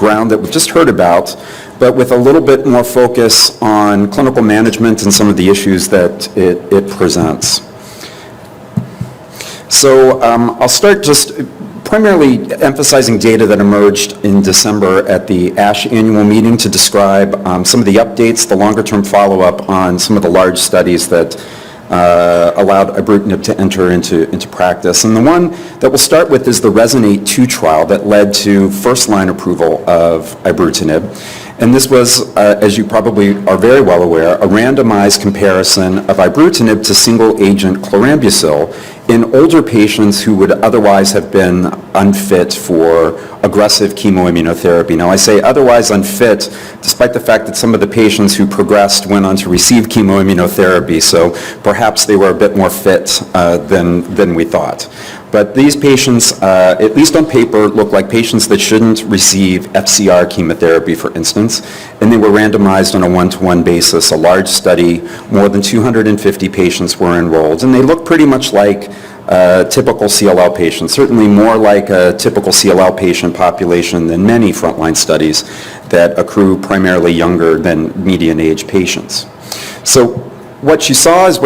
ground that we've just heard about, but with a little bit more focus on clinical management and some of the issues that it presents. So I'll start just primarily emphasizing data that emerged in December at the ASH annual meeting to describe some of the updates, the longer-term follow-up on some of the large studies that allowed Ibrutinib to enter into practice. And the one that we'll start with is the RESONATE-2 trial that led to first-line approval of Ibrutinib. And this was, as you probably are very well aware, a randomized comparison of Ibrutinib to single-agent chlorambucil in older patients who would otherwise have been unfit for aggressive chemoimmunotherapy. Now, I say otherwise unfit, despite the fact that some of the patients who progressed went on to receive chemoimmunotherapy, so perhaps they were a bit more fit than we thought. But these patients, at least on paper, look like patients that shouldn't receive FCR chemotherapy, for instance, and they were randomized on a one-to-one basis, a large study. More than 250 patients were enrolled, and they look pretty much like typical CLL patients, certainly more like a typical CLL patient population than many frontline studies that accrue primarily younger than median age patients. So what you saw is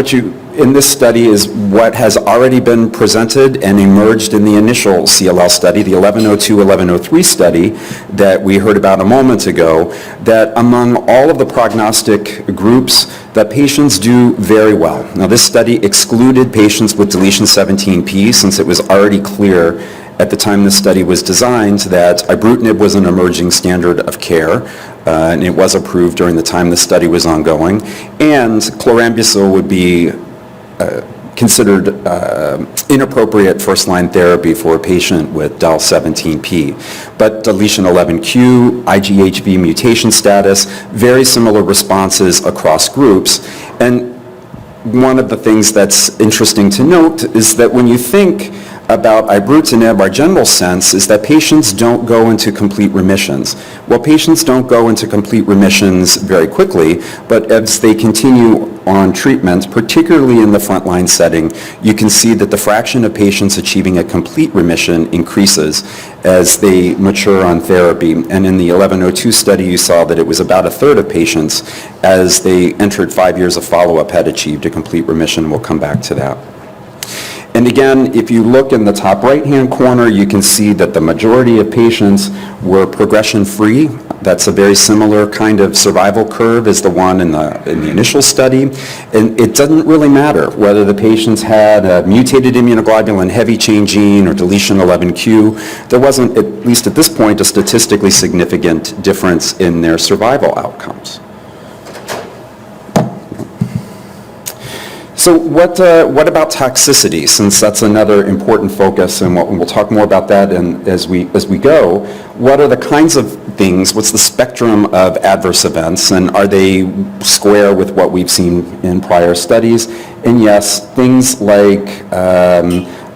in this study is what has already been presented and emerged in the initial CLL study, the 1102-1103 study that we heard about a moment ago, that among all of the prognostic groups, that patients do very well. Now, this study excluded patients with deletion 17p since it was already clear at the time this study was designed that Ibrutinib was an emerging standard of care, and it was approved during the time the study was ongoing, and chlorambucil would be considered inappropriate first-line therapy for a patient with del 17p. But deletion 11q, IGHV mutation status, very similar responses across groups. And one of the things that's interesting to note is that when you think about Ibrutinib, our general sense is that patients don't go into complete remissions. Well, patients don't go into complete remissions very quickly, but as they continue on treatment, particularly in the frontline setting, you can see that the fraction of patients achieving a complete remission increases as they mature on therapy. And in the 1102 study, you saw that it was about a third of patients as they entered 5 years of follow-up had achieved a complete remission. We'll come back to that. And again, if you look in the top right-hand corner, you can see that the majority of patients were progression-free. That's a very similar kind of survival curve as the one in the initial study. And it doesn't really matter whether the patients had a mutated immunoglobulin heavy chain gene or deletion 11q. There wasn't, at least at this point, a statistically significant difference in their survival outcomes. So what about toxicity, since that's another important focus, and we'll talk more about that as we go. What are the kinds of things, what's the spectrum of adverse events, and are they square with what we've seen in prior studies? And yes, things like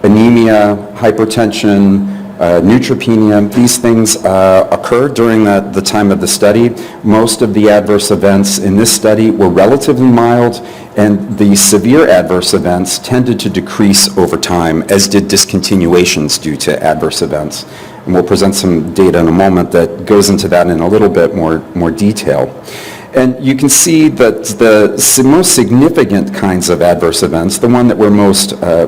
anemia, hypertension, neutropenia, these things occurred during the time of the study. Most of the adverse events in this study were relatively mild, and the severe adverse events tended to decrease over time, as did discontinuations due to adverse events. And we'll present some data in a moment that goes into that in a little bit more detail. And you can see that the most significant kinds of adverse events, the one that we're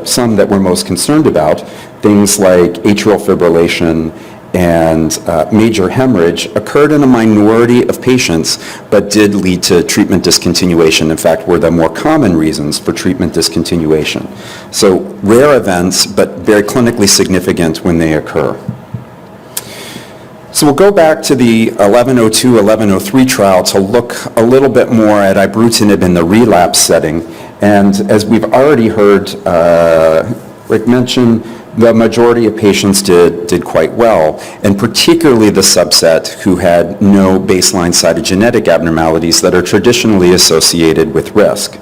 some that we're most concerned about, things like atrial fibrillation and major hemorrhage, occurred in a minority of patients, but did lead to treatment discontinuation. In fact, were the more common reasons for treatment discontinuation. So rare events, but very clinically significant when they occur. So we'll go back to the 1102-1103 trial to look a little bit more at Ibrutinib in the relapse setting. And as we've already heard Rick mention, the majority of patients did quite well, and particularly the subset who had no baseline cytogenetic abnormalities that are traditionally associated with risk.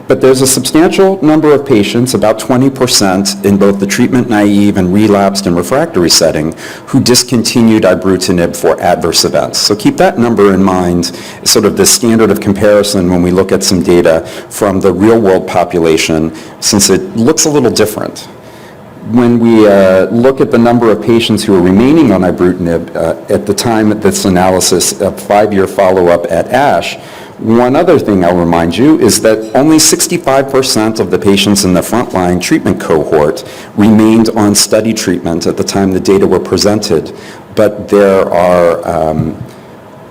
But there's a substantial number of patients, about 20% in both the treatment-naive and relapsed and refractory setting, who discontinued Ibrutinib for adverse events. So keep that number in mind, sort of the standard of comparison when we look at some data from the real-world population, since it looks a little different. when we look at the number of patients who are remaining on ibrutinib at the time of this analysis of 5-year follow-up at ASH, one other thing I'll remind you is that only 65% of the patients in the frontline treatment cohort remained on study treatment at the time the data were presented, but there are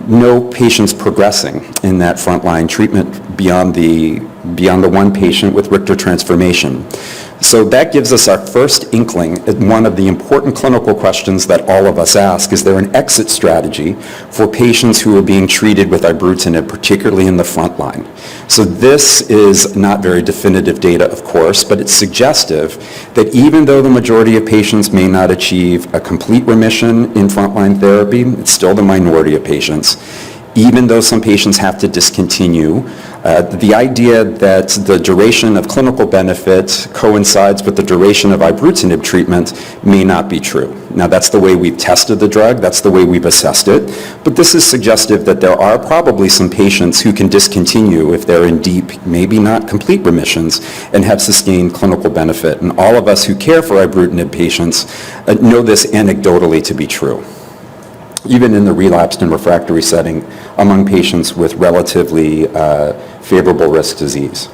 no patients progressing in that frontline treatment beyond the one patient with Richter transformation. So that gives us our first inkling at one of the important clinical questions that all of us ask: is there an exit strategy for patients who are being treated with ibrutinib, particularly in the front line? So this is not very definitive data, of course, but it's suggestive that even though the majority of patients may not achieve a complete remission in frontline therapy, it's still the minority of patients. Even though some patients have to discontinue, the idea that the duration of clinical benefit coincides with the duration of ibrutinib treatment may not be true. Now, that's the way we've tested the drug, that's the way we've assessed it, but this is suggestive that there are probably some patients who can discontinue if they're in deep, maybe not complete remissions, and have sustained clinical benefit. And all of us who care for ibrutinib patients know this anecdotally to be true, even in the relapsed and refractory setting among patients with relatively favorable risk disease.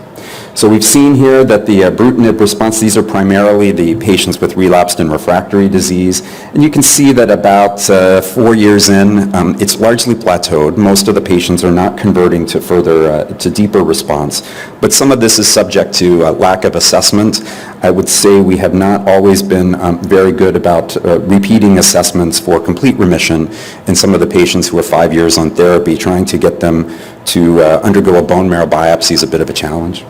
So we've seen here that the ibrutinib response, these are primarily the patients with relapsed and refractory disease, and you can see that about 4 years in, it's largely plateaued. Most of the patients are not converting to to deeper response, but some of this is subject to lack of assessment. I would say we have not always been very good about repeating assessments for complete remission in some of the patients who are 5 years on therapy. Trying to get them to undergo a bone marrow biopsy is a bit of a challenge.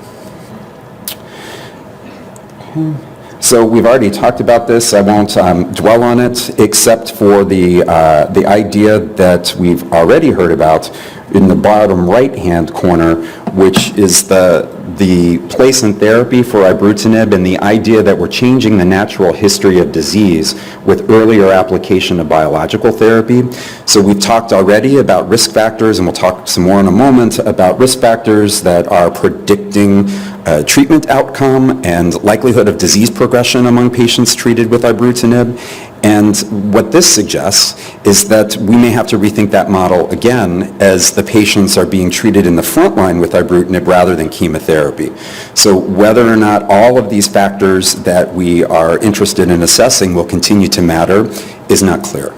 So we've already talked about this. I won't dwell on it, except for the idea that we've already heard about in the bottom right-hand corner, which is the place in therapy for ibrutinib and the idea that we're changing the natural history of disease with earlier application of biological therapy. So we've talked already about risk factors, and we'll talk some more in a moment about risk factors that are predicting treatment outcome and likelihood of disease progression among patients treated with ibrutinib. And what this suggests is that we may have to rethink that model again as the patients are being treated in the front line with ibrutinib rather than chemotherapy. So whether or not all of these factors that we are interested in assessing will continue to matter is not clear.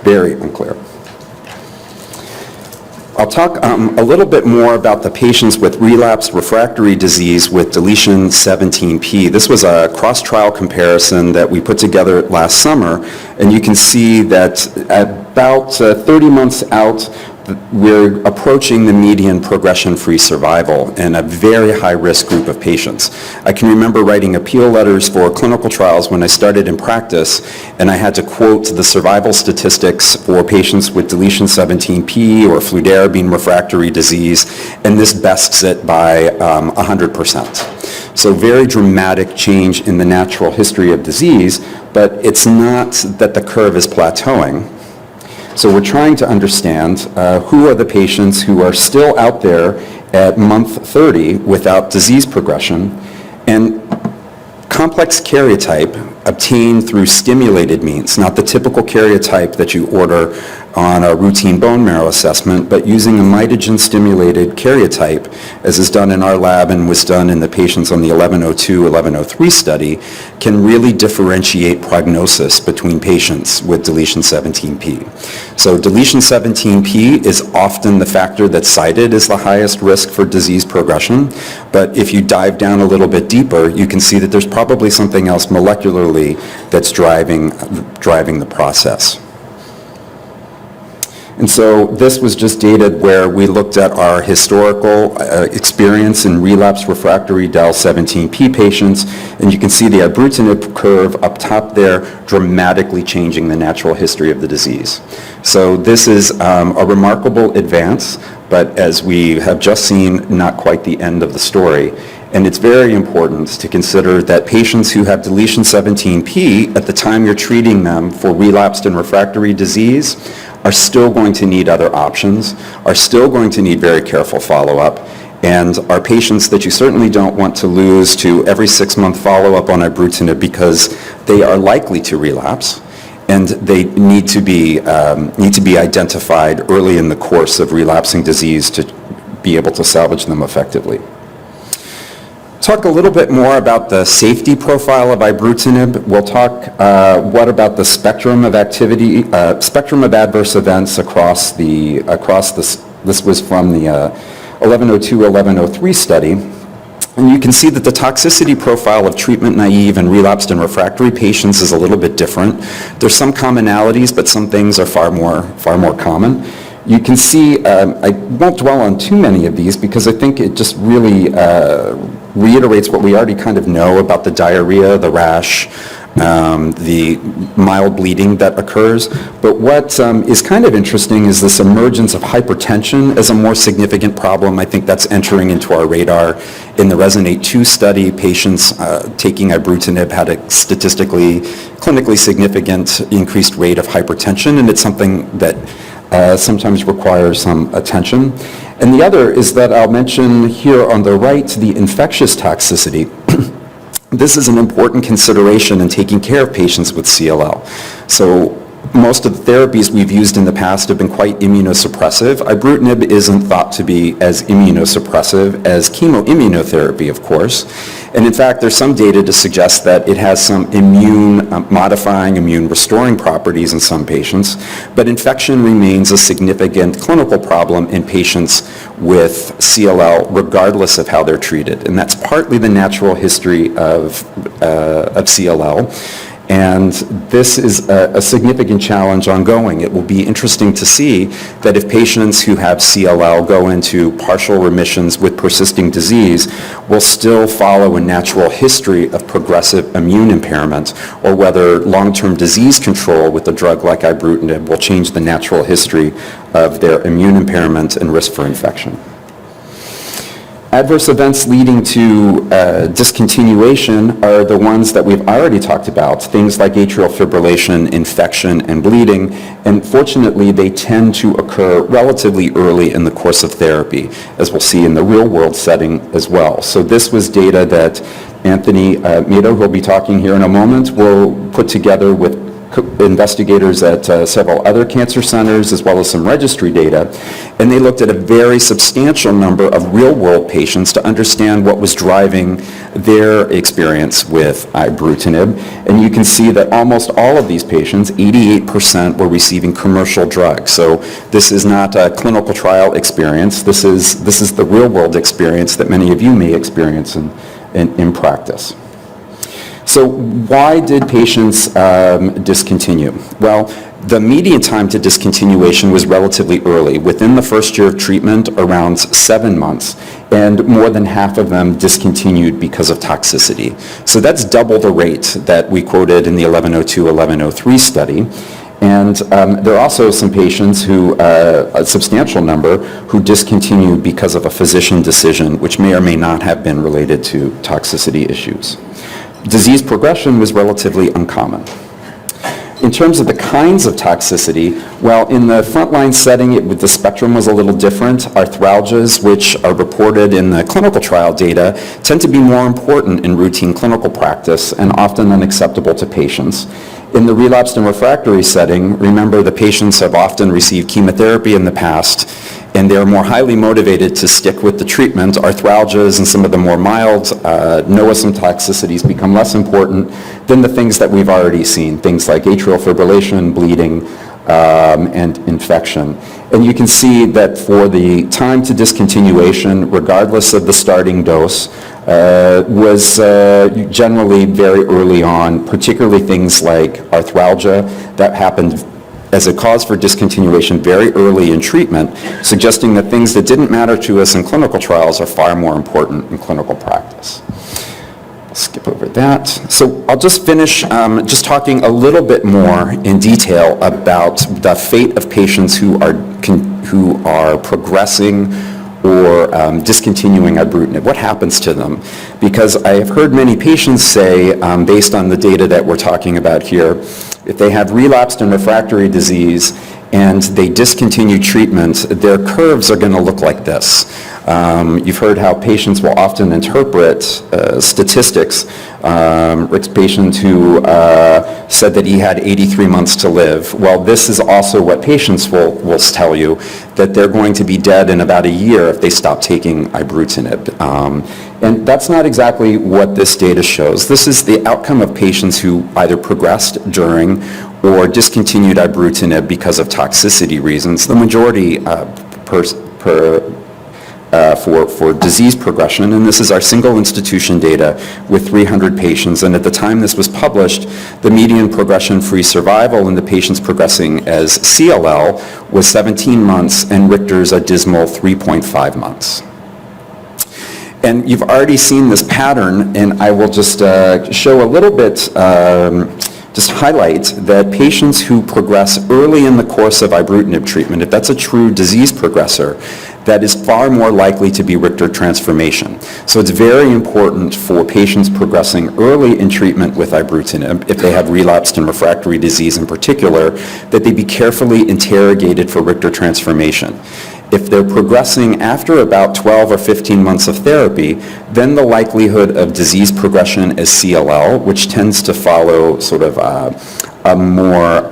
Very unclear. I'll talk a little bit more about the patients with relapsed refractory disease with deletion 17p. This was a cross-trial comparison that we put together last summer, and you can see that about 30 months out, we're approaching the median progression-free survival in a very high-risk group of patients. I can remember writing appeal letters for clinical trials when I started in practice, and I had to quote the survival statistics for patients with deletion 17p or fludarabine refractory disease, and this bests it by 100%. So very dramatic change in the natural history of disease, but it's not that the curve is plateauing. So we're trying to understand who are the patients who are still out there at month 30 without disease progression, and complex karyotype obtained through stimulated means, not the typical karyotype that you order on a routine bone marrow assessment, but using a mitogen-stimulated karyotype, as is done in our lab and was done in the patients on the 1102-1103 study, can really differentiate prognosis between patients with deletion 17p. So deletion 17p is often the factor that's cited as the highest risk for disease progression, but if you dive down a little bit deeper, you can see that there's probably something else molecularly that's driving the process. And so this was just data where we looked at our historical experience in relapsed refractory del-17p patients, and you can see the ibrutinib curve up top there dramatically changing the natural history of the disease. So this is a remarkable advance, but as we have just seen, not quite the end of the story. And it's very important to consider that patients who have deletion 17p at the time you're treating them for relapsed and refractory disease are still going to need other options, are still going to need very careful follow-up, and are patients that you certainly don't want to lose to every 6-month follow-up on Ibrutinib because they are likely to relapse, and they need to be identified early in the course of relapsing disease to be able to salvage them effectively. Talk a little bit more about the safety profile of Ibrutinib. We'll talk what about the spectrum of activity, spectrum of adverse events across this was from the 1102-1103 study. And you can see that the toxicity profile of treatment-naive and relapsed and refractory patients is a little bit different. There's some commonalities, but some things are far more common. You can see, I won't dwell on too many of these because I think it just really reiterates what we already kind of know about the diarrhea, the rash, the mild bleeding that occurs. But what is kind of interesting is this emergence of hypertension as a more significant problem. I think that's entering into our radar. In the RESONATE-2 study, patients taking Ibrutinib had a statistically, clinically significant increased rate of hypertension, and it's something that sometimes requires some attention. And the other is that I'll mention here on the right the infectious toxicity. This is an important consideration in taking care of patients with CLL. So most of the therapies we've used in the past have been quite immunosuppressive. Ibrutinib isn't thought to be as immunosuppressive as chemoimmunotherapy, of course. And in fact, there's some data to suggest that it has some immune modifying, immune restoring properties in some patients. But infection remains a significant clinical problem in patients with CLL, regardless of how they're treated. And that's partly the natural history of CLL. And this is a significant challenge ongoing. It will be interesting to see that if patients who have CLL go into partial remissions with persisting disease, will still follow a natural history of progressive immune impairment, or whether long-term disease control with a drug like Ibrutinib will change the natural history of their immune impairment and risk for infection. Adverse events leading to discontinuation are the ones that we've already talked about, things like atrial fibrillation, infection, and bleeding, and fortunately they tend to occur relatively early in the course of therapy, as we'll see in the real-world setting as well. So this was data that Anthony Mito, who will be talking here in a moment, will put together with investigators at several other cancer centers, as well as some registry data, and they looked at a very substantial number of real-world patients to understand what was driving their experience with Ibrutinib. And you can see that almost all of these patients, 88%, were receiving commercial drugs. So this is not a clinical trial experience. This is the real-world experience that many of you may experience in practice. So why did patients discontinue? Well, the median time to discontinuation was relatively early, within the first year of treatment, around 7 months, and more than half of them discontinued because of toxicity. So that's double the rate that we quoted in the 1102-1103 study. And there are also some patients who, a substantial number, who discontinued because of a physician decision, which may or may not have been related to toxicity issues. Disease progression was relatively uncommon. In terms of the kinds of toxicity, well, in the frontline setting, the spectrum was a little different. Arthralgias, which are reported in the clinical trial data, tend to be more important in routine clinical practice and often unacceptable to patients. In the relapsed and refractory setting, remember the patients have often received chemotherapy in the past, and they're more highly motivated to stick with the treatment. Arthralgias and some of the more mild noisome toxicities become less important than the things that we've already seen, things like atrial fibrillation, bleeding, and infection. And you can see that for the time to discontinuation, regardless of the starting dose, was generally very early on, particularly things like arthralgia that happened as a cause for discontinuation very early in treatment, suggesting that things that didn't matter to us in clinical trials are far more important in clinical practice. I'll skip over that. So I'll just finish just talking a little bit more in detail about the fate of patients who are progressing or discontinuing Ibrutinib. What happens to them? Because I have heard many patients say, based on the data that we're talking about here, if they have relapsed and refractory disease and they discontinue treatment, their curves are going to look like this. You've heard how patients will often interpret statistics. Rick's patient who said that he had 83 months to live. Well, this is also what patients will tell you, that they're going to be dead in about a year if they stop taking Ibrutinib. And that's not exactly what this data shows. This is the outcome of patients who either progressed during or discontinued Ibrutinib because of toxicity reasons. The majority for disease progression, and this is our single institution data with 300 patients, and at the time this was published, the median progression-free survival in the patients progressing as CLL was 17 months, and Richter's a dismal 3.5 months. And you've already seen this pattern, and I will just show a little bit, just highlight that patients who progress early in the course of Ibrutinib treatment, if that's a true disease progressor, that is far more likely to be Richter transformation. So it's very important for patients progressing early in treatment with Ibrutinib, if they have relapsed and refractory disease in particular, that they be carefully interrogated for Richter transformation. If they're progressing after about 12 or 15 months of therapy, then the likelihood of disease progression as CLL, which tends to follow sort of a more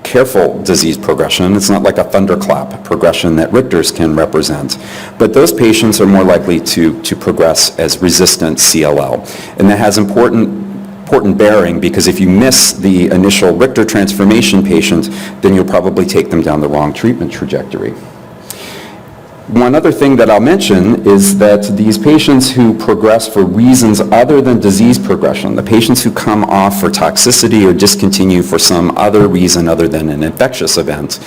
careful disease progression. It's not like a thunderclap progression that Richter's can represent. But those patients are more likely to progress as resistant CLL. And that has important bearing, because if you miss the initial Richter transformation patient, then you'll probably take them down the wrong treatment trajectory. One other thing that I'll mention is that these patients who progress for reasons other than disease progression, the patients who come off for toxicity or discontinue for some other reason other than an infectious event,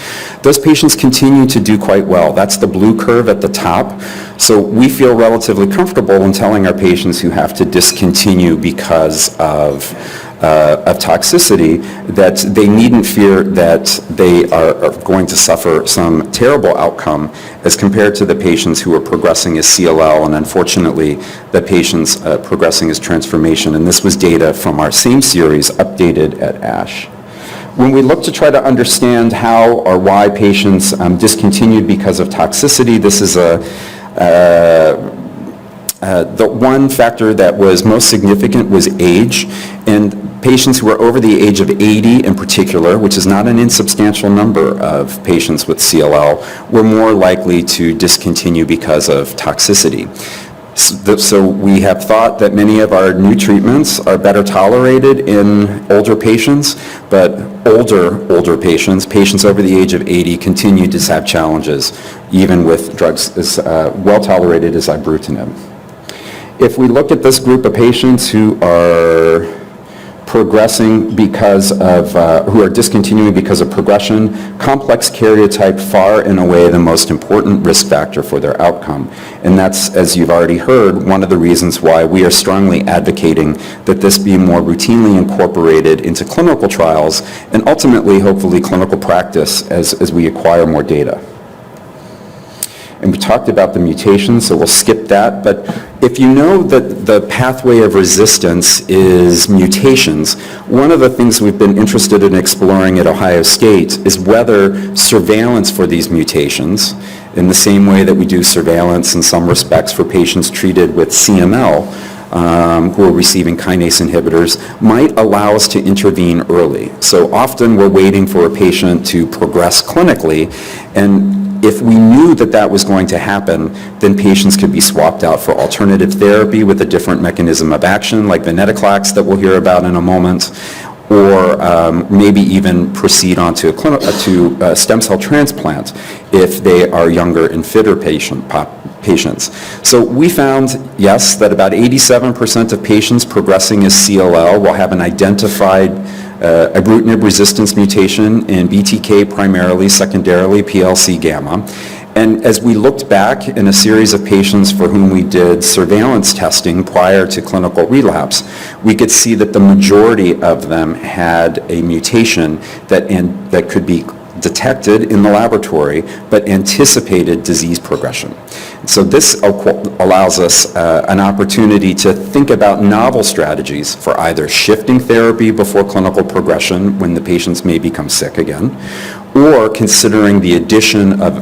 those patients continue to do quite well. That's the blue curve at the top. So we feel relatively comfortable in telling our patients who have to discontinue because of toxicity that they needn't fear that they are going to suffer some terrible outcome as compared to the patients who are progressing as CLL, and unfortunately the patients progressing as transformation. And this was data from our same series updated at ASH. When we look to try to understand how or why patients discontinued because of toxicity, this is the one factor that was most significant was age, and patients who were over the age of 80 in particular, which is not an insubstantial number of patients with CLL, were more likely to discontinue because of toxicity. So we have thought that many of our new treatments are better tolerated in older patients, but older patients over the age of 80 continue to have challenges, even with drugs as well tolerated as Ibrutinib. If we look at this group of patients who are progressing because of, who are discontinuing because of progression, complex karyotype far and away the most important risk factor for their outcome. And that's, as you've already heard, one of the reasons why we are strongly advocating that this be more routinely incorporated into clinical trials and ultimately, hopefully, clinical practice as we acquire more data. And we talked about the mutations, so we'll skip that. But if you know that the pathway of resistance is mutations, one of the things we've been interested in exploring at Ohio State is whether surveillance for these mutations, in the same way that we do surveillance in some respects for patients treated with CML, who are receiving kinase inhibitors, might allow us to intervene early. So often we're waiting for a patient to progress clinically, and if we knew that that was going to happen, then patients could be swapped out for alternative therapy with a different mechanism of action, like venetoclax that we'll hear about in a moment, or maybe even proceed on to a stem cell transplant if they are younger and fitter patients. So we found, yes, that about 87% of patients progressing as CLL will have an identified Ibrutinib resistance mutation in BTK primarily, secondarily PLC gamma. And as we looked back in a series of patients for whom we did surveillance testing prior to clinical relapse, we could see that the majority of them had a mutation that could be detected in the laboratory, but anticipated disease progression. So this allows us an opportunity to think about novel strategies for either shifting therapy before clinical progression when the patients may become sick again, or considering the addition of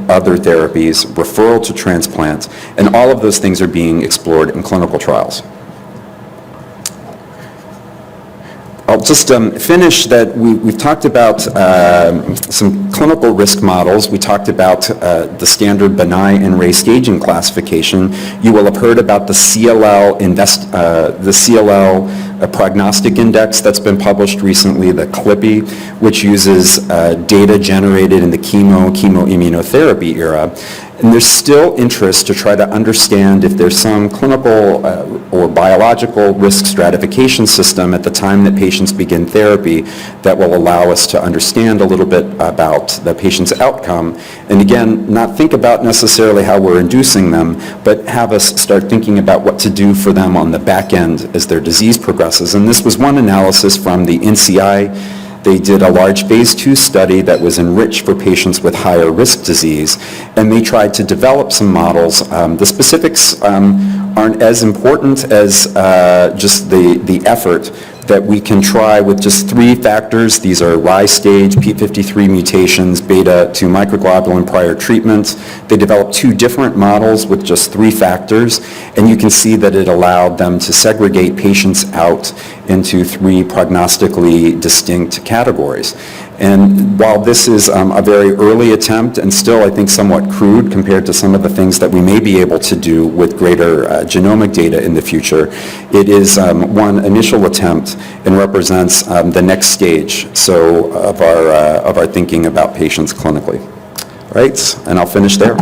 other therapies, referral to transplant, and all of those things are being explored in clinical trials. I'll just finish that we've talked about some clinical risk models. We talked about the standard Benai and Ray staging classification. You will have heard about the CLL prognostic index that's been published recently, the CLIPI, which uses data generated in the chemoimmunotherapy era. And there's still interest to try to understand if there's some clinical or biological risk stratification system at the time that patients begin therapy that will allow us to understand a little bit about the patient's outcome. And again, not think about necessarily how we're inducing them, but have us start thinking about what to do for them on the back end as their disease progresses. And this was one analysis from the NCI. They did a large phase 2 study that was enriched for patients with higher risk disease, and they tried to develop some models. The specifics aren't as important as just the effort that we can try with just 3 factors. These are Rye stage, P53 mutations, beta 2 microglobulin prior treatment. They developed 2 different models with just 3 factors, and you can see that it allowed them to segregate patients out into 3 prognostically distinct categories. And while this is a very early attempt and still, I think, somewhat crude compared to some of the things that we may be able to do with greater genomic data in the future, it is one initial attempt and represents the next stage of our thinking about patients clinically. All right, and I'll finish there.